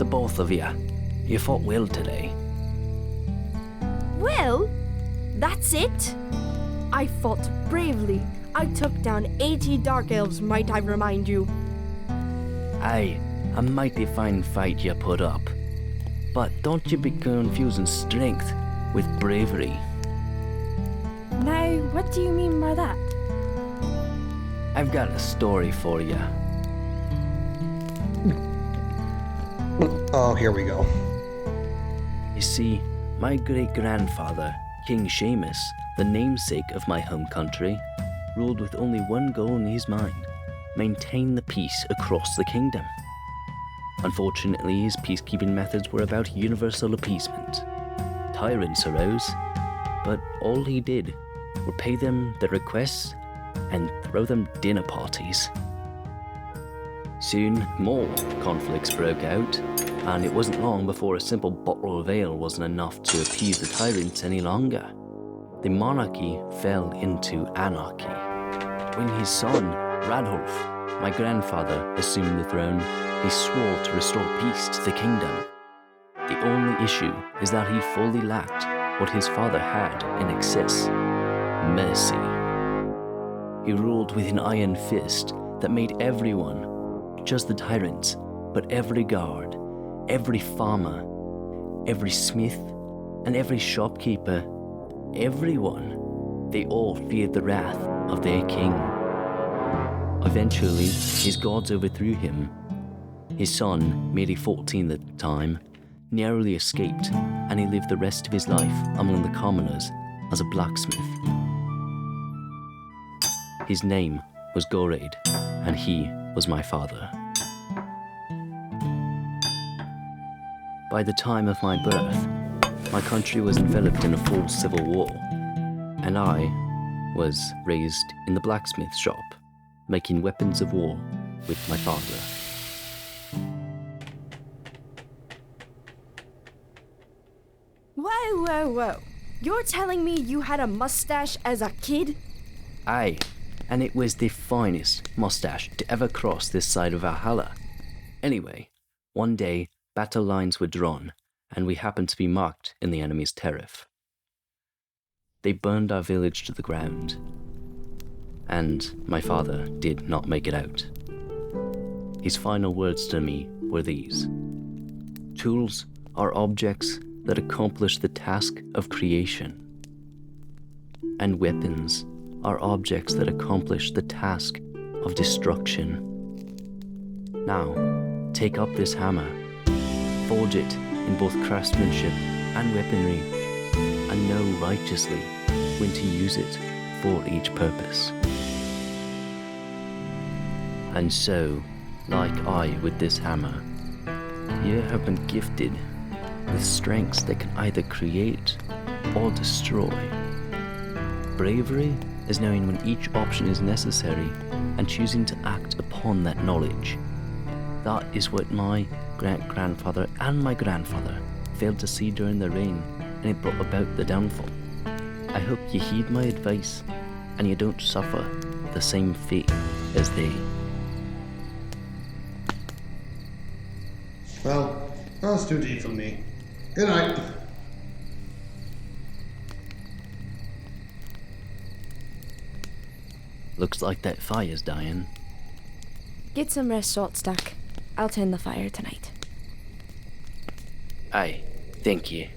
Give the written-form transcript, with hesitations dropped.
both of you. You fought well today. Well, that's it. I fought bravely. I took down 80 dark elves, might I remind you. Aye, a mighty fine fight you put up. But don't you be confusing strength with bravery. Now, what do you mean by that? I've got a story for you. Oh, here we go. You see, my great-grandfather, King Seamus, the namesake of my home country, ruled with only one goal in his mind: maintain the peace across the kingdom. Unfortunately, his peacekeeping methods were about universal appeasement. Tyrants arose, but all he did were pay them their requests and throw them dinner parties. Soon, more conflicts broke out, and it wasn't long before a simple bottle of ale wasn't enough to appease the tyrants any longer. The monarchy fell into anarchy. When his son, Radulf, my grandfather, assumed the throne, he swore to restore peace to the kingdom. The only issue is that he fully lacked what his father had in excess: mercy. He ruled with an iron fist that made everyone, not just the tyrants, but every guard, every farmer, every smith, and every shopkeeper, everyone, they all feared the wrath of their king. Eventually, his gods overthrew him. His son, merely 14 at the time, narrowly escaped, and he lived the rest of his life among the commoners as a blacksmith. His name was Goraid, and he was my father. By the time of my birth, my country was enveloped in a full civil war, and I was raised in the blacksmith shop, making weapons of war with my father. Whoa. You're telling me you had a mustache as a kid? Aye, and it was the finest mustache to ever cross this side of Valhalla. Anyway, one day, battle lines were drawn, and we happened to be marked in the enemy's tariff. They burned our village to the ground, and my father did not make it out. His final words to me were these: "Tools are objects that accomplish the task of creation, and weapons are objects that accomplish the task of destruction. Now, take up this hammer, forge it in both craftsmanship and weaponry, and know righteously when to use it for each purpose." And so, like I with this hammer, you have been gifted with strengths that can either create or destroy. Bravery is knowing when each option is necessary and choosing to act upon that knowledge. That is what my great-grandfather and my grandfather failed to see during their reign, and it brought about the downfall. I hope you heed my advice and you don't suffer the same fate as they. Well, that's too deep for me. Good night. Looks like that fire's dying. Get some rest, Shortstack. I'll tend the fire tonight. Aye, thank you.